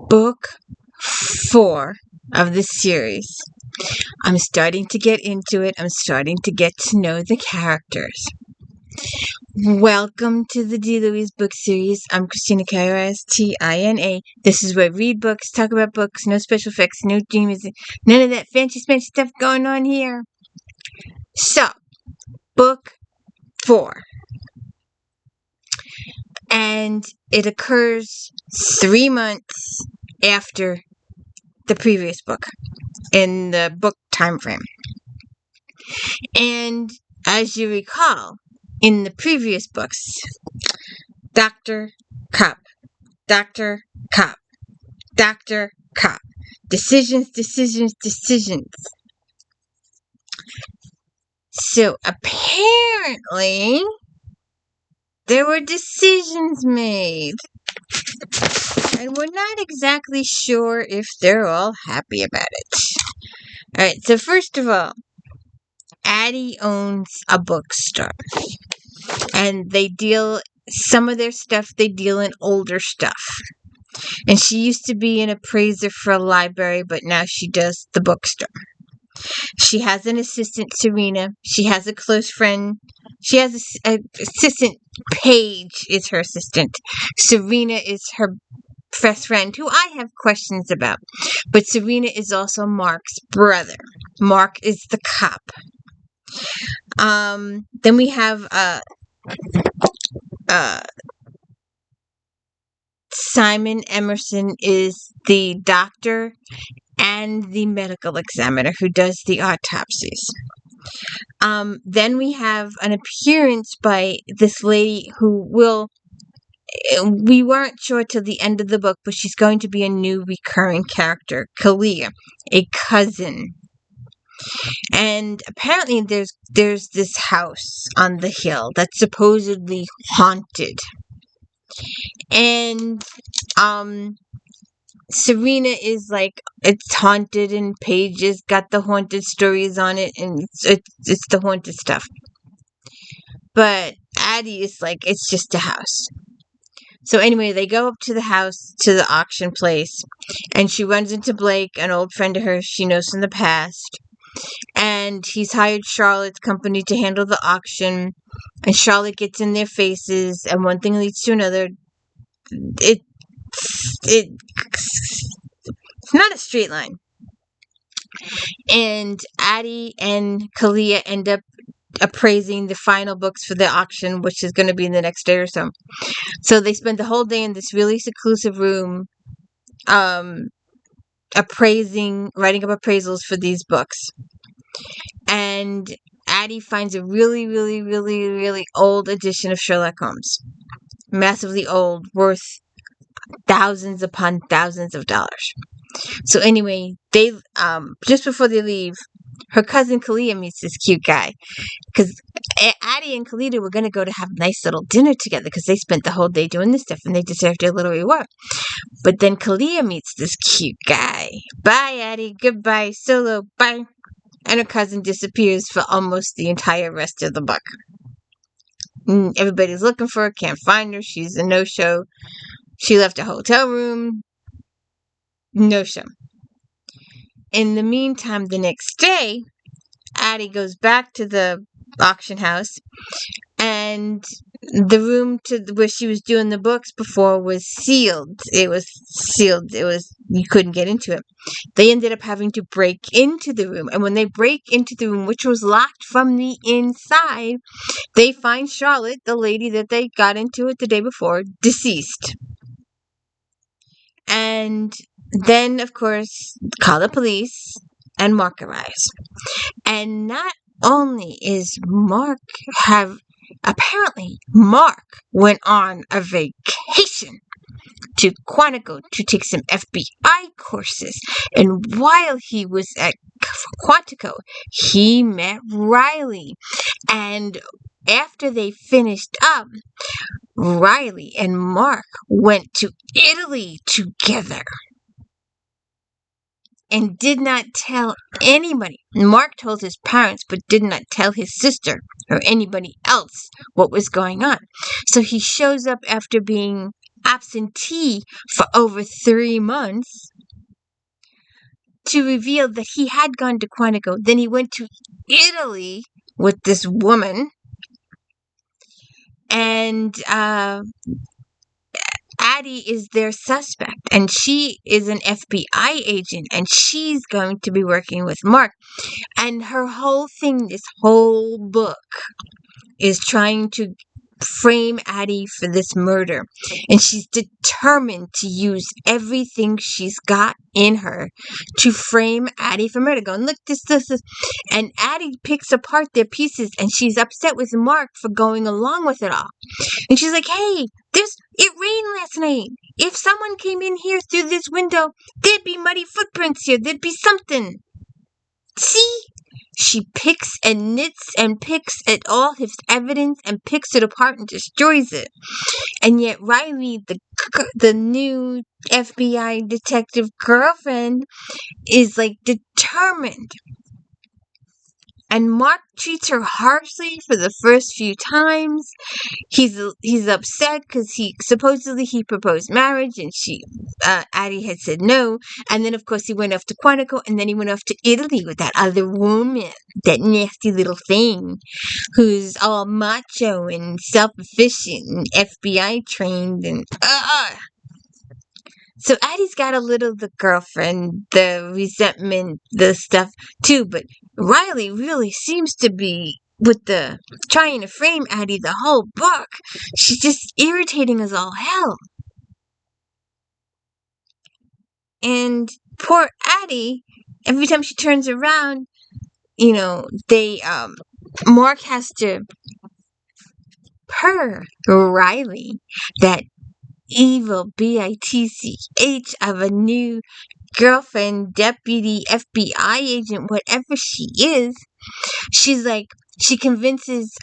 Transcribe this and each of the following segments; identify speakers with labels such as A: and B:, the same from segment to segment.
A: book 4 of the series. I'm starting to get into it. I'm starting to get to know the characters. Welcome to the D. Louise book series. I'm Christina Tina. This is where I read books, talk about books, no special effects, no dreams, none of that fancy stuff going on here. So, book 4. And it occurs 3 months after the previous book in the book time frame. And as you recall, in the previous books, Dr. Cup, decisions. So apparently, there were decisions made. And we're not exactly sure if they're all happy about it. Alright, so first of all, Addie owns a bookstore. And some of their stuff, they deal in older stuff. And she used to be an appraiser for a library, but now she does the bookstore. She has an assistant, Serena. She has a close friend. She has an assistant, Paige is her assistant. Serena is her best friend, who I have questions about. But Serena is also Mark's brother. Mark is the cop. Then we have Simon Emerson is the doctor and the medical examiner who does the autopsies. Then we have an appearance by this lady who we weren't sure till the end of the book, but she's going to be a new recurring character, Kalia, a cousin. And apparently there's this house on the hill that's supposedly haunted. And Serena is like, it's haunted, and Paige has got the haunted stories on it, and it's the haunted stuff. But Addie is like, it's just a house. So anyway, they go up to the house, to the auction place, and she runs into Blake, an old friend of hers she knows from the past. And he's hired Charlotte's company to handle the auction, and Charlotte gets in their faces, and one thing leads to another. It's not a straight line. And Addie and Kalia end up appraising the final books for the auction, which is going to be in the next day or so. So they spend the whole day in this really seclusive room, writing up appraisals for these books. And Addie finds a really, really, really, really old edition of Sherlock Holmes. Massively old, worth thousands upon thousands of dollars. So anyway, they just before they leave, her cousin Kalia meets this cute guy. Because Addie and Kalita were going to go to have a nice little dinner together because they spent the whole day doing this stuff and they deserved a little reward. But then Kalia meets this cute guy. Bye, Addie. Goodbye. Solo. Bye. And her cousin disappears for almost the entire rest of the book. Everybody's looking for her, can't find her. She's a no-show. She left a hotel room. No-show. In the meantime, the next day, Addie goes back to the auction house, and the room where she was doing the books before was sealed. It was sealed. You couldn't get into it. They ended up having to break into the room, and when they break into the room, which was locked from the inside, they find Charlotte, the lady that they got into it the day before, deceased. And then, of course, call the police, and Mark arrives. And not only is apparently Mark went on a vacation to Quantico to take some FBI courses. And while he was at Quantico, he met Riley. And after they finished up, Riley and Mark went to Italy together and did not tell anybody. Mark told his parents, but did not tell his sister or anybody else what was going on. So he shows up after being absentee for over 3 months, to reveal that he had gone to Quantico. Then he went to Italy with this woman, and Addie is their suspect, and she is an FBI agent, and she's going to be working with Mark. And her whole thing, this whole book, is trying to frame Addie for this murder. And she's determined to use everything she's got in her to frame Addie for murder. Going, look, this. And Addie picks apart their pieces, and she's upset with Mark for going along with it all. And she's like, hey, it rained last night. If someone came in here through this window, there'd be muddy footprints here. There'd be something. See? She picks and knits and picks at all his evidence and picks it apart and destroys it. And yet Riley, the new FBI detective girlfriend, is like determined. And Mark treats her harshly for the first few times. He's upset because he proposed marriage, and Addie had said no. And then of course he went off to Quantico, and then he went off to Italy with that other woman, that nasty little thing, who's all macho and self-efficient and FBI trained, and So Addie's got a little the girlfriend, the resentment, the stuff too, but Riley really seems to be with the trying to frame Addie the whole book. She's just irritating as all hell. And poor Addie, every time she turns around, Mark has to purr Riley, that evil bitch of a new girlfriend, deputy, FBI agent, whatever she is. She's like, she convinces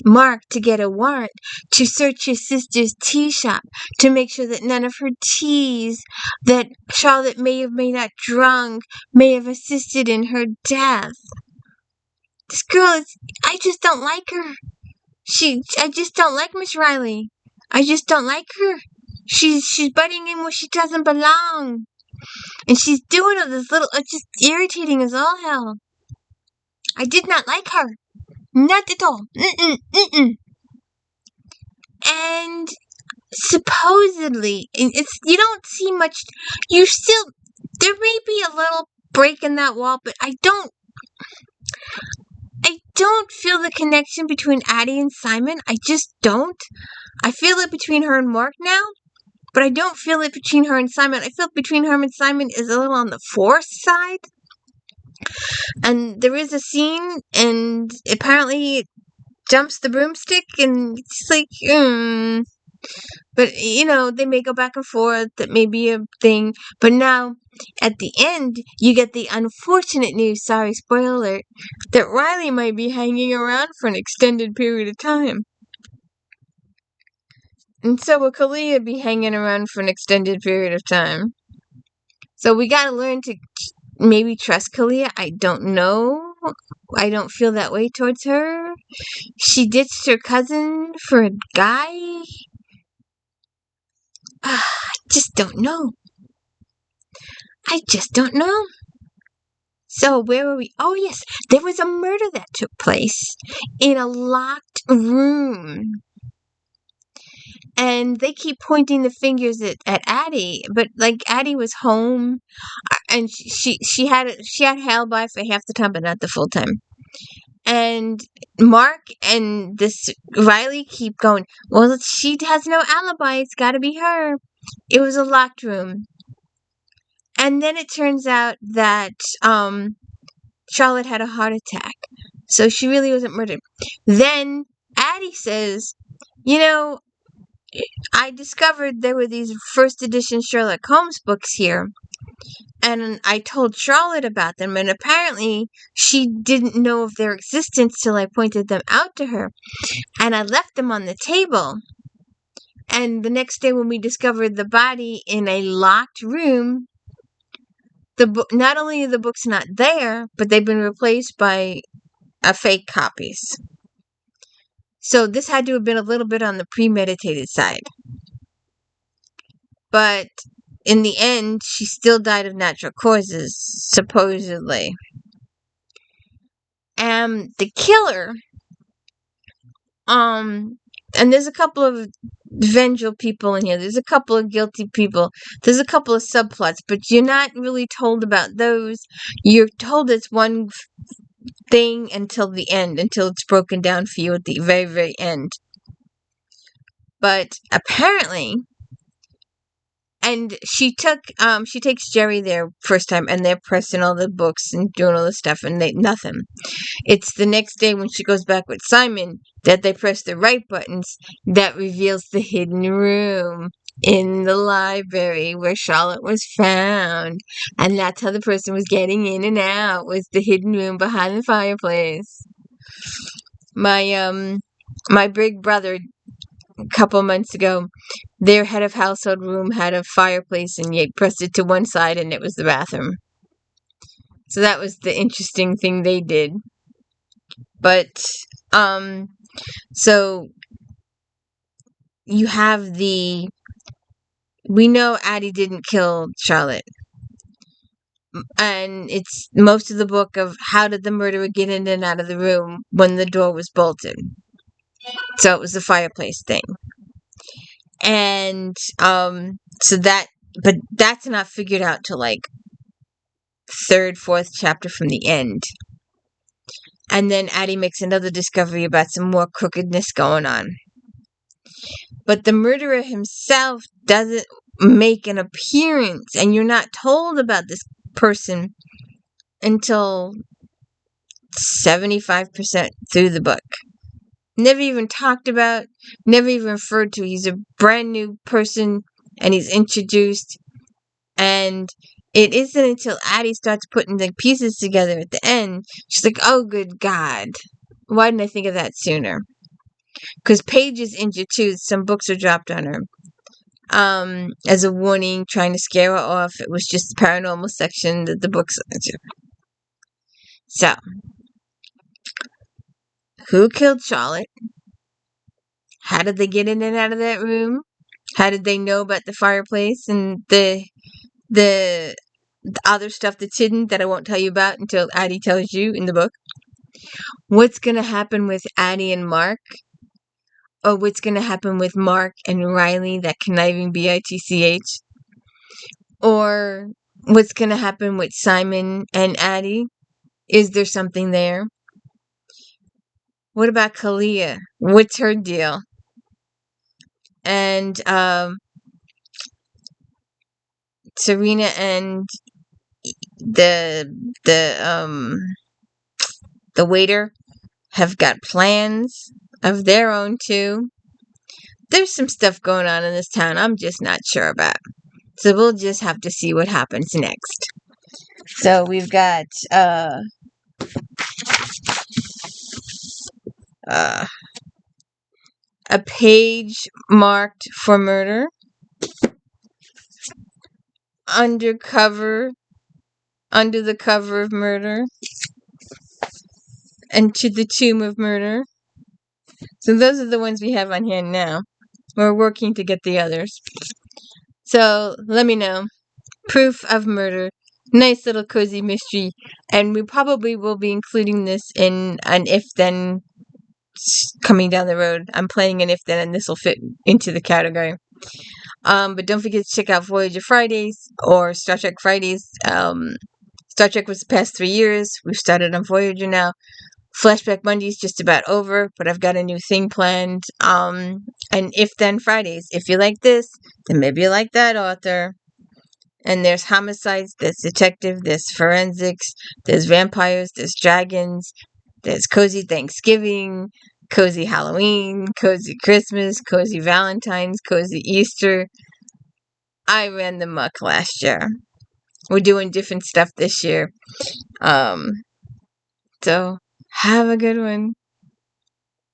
A: Mark to get a warrant to search his sister's tea shop to make sure that none of her teas that Charlotte may have made not drunk may have assisted in her death. This girl I just don't like her. I just don't like Miss Riley. I just don't like her. She's butting in where she doesn't belong. And she's doing all this little, it's just irritating as all hell. I did not like her. Not at all. And supposedly, you don't see much, there may be a little break in that wall, but I don't feel the connection between Addie and Simon. I just don't. I feel it between her and Mark now, but I don't feel it between her and Simon. I feel between her and Simon is a little on the forced side. And there is a scene, and apparently it jumps the broomstick, and it's like, But, they may go back and forth. That may be a thing. But now, at the end, you get the unfortunate news, sorry, spoiler alert, that Riley might be hanging around for an extended period of time. And so will Kalia be hanging around for an extended period of time. So we gotta learn to maybe trust Kalia. I don't know. I don't feel that way towards her. She ditched her cousin for a guy. I just don't know. I just don't know. So where were we? Oh yes, there was a murder that took place in a locked room. And they keep pointing the fingers at Addie, but like Addie was home, and she had alibi for half the time, but not the full time. And Mark and this Riley keep going, well, she has no alibi. It's got to be her. It was a locked room. And then it turns out that Charlotte had a heart attack, so she really wasn't murdered. Then Addie says, I discovered there were these first edition Sherlock Holmes books here, and I told Charlotte about them, and apparently she didn't know of their existence till I pointed them out to her, and I left them on the table. And the next day when we discovered the body in a locked room, not only are the books not there, but they've been replaced by fake copies. So this had to have been a little bit on the premeditated side. But in the end, she still died of natural causes, supposedly. And the killer, and there's a couple of vengeful people in here. There's a couple of guilty people. There's a couple of subplots, but you're not really told about those. You're told it's one thing until the end, until it's broken down for you at the very, very end. But apparently, and she takes Jerry there first time, and they're pressing all the books and doing all the stuff, and nothing. It's the next day when she goes back with Simon that they press the right buttons that reveals the hidden room in the library where Charlotte was found. And that's how the person was getting in and out, was the hidden room behind the fireplace. My big brother, a couple months ago, their head of household room had a fireplace, and you pressed it to one side and it was the bathroom. So that was the interesting thing they did. But, so you have we know Addie didn't kill Charlotte. And it's most of the book of how did the murderer get in and out of the room when the door was bolted. So it was the fireplace thing. And, but that's not figured out till like third, fourth chapter from the end. And then Addie makes another discovery about some more crookedness going on. But the murderer himself doesn't make an appearance, and you're not told about this person until 75% through the book. Never even talked about, never even referred to. He's a brand new person, and he's introduced, and it isn't until Addie starts putting the pieces together at the end, she's like, oh, good God. Why didn't I think of that sooner? Because Paige is injured too. Some books are dropped on her. As a warning, trying to scare her off. It was just the paranormal section that the books are into. So, who killed Charlotte? How did they get in and out of that room? How did they know about the fireplace and the other stuff that's hidden that I won't tell you about until Addie tells you in the book? What's going to happen with Addie and Mark? Or what's going to happen with Mark and Riley, that conniving bitch? Or what's going to happen with Simon and Addie? Is there something there? What about Kalia? What's her deal? And Serena and the waiter have got plans of their own too. There's some stuff going on in this town I'm just not sure about. So we'll just have to see what happens next. So we've got a page marked for murder, under the cover of murder, and to the tomb of murder. So those are the ones we have on hand now. We're working to get the others. So let me know. Proof of murder. Nice little cozy mystery. And we probably will be including this in an if-then coming down the road. I'm planning an if-then, and this will fit into the category. But don't forget to check out Voyager Fridays or Star Trek Fridays. Star Trek was the past 3 years. We've started on Voyager now. Flashback Monday's just about over, but I've got a new thing planned. And if-then Fridays. If you like this, then maybe you like that author. And there's homicides, there's detective, there's forensics, there's vampires, there's dragons, there's cozy Thanksgiving, cozy Halloween, cozy Christmas, cozy Valentine's, cozy Easter. I ran the muck last year. We're doing different stuff this year. So have a good one.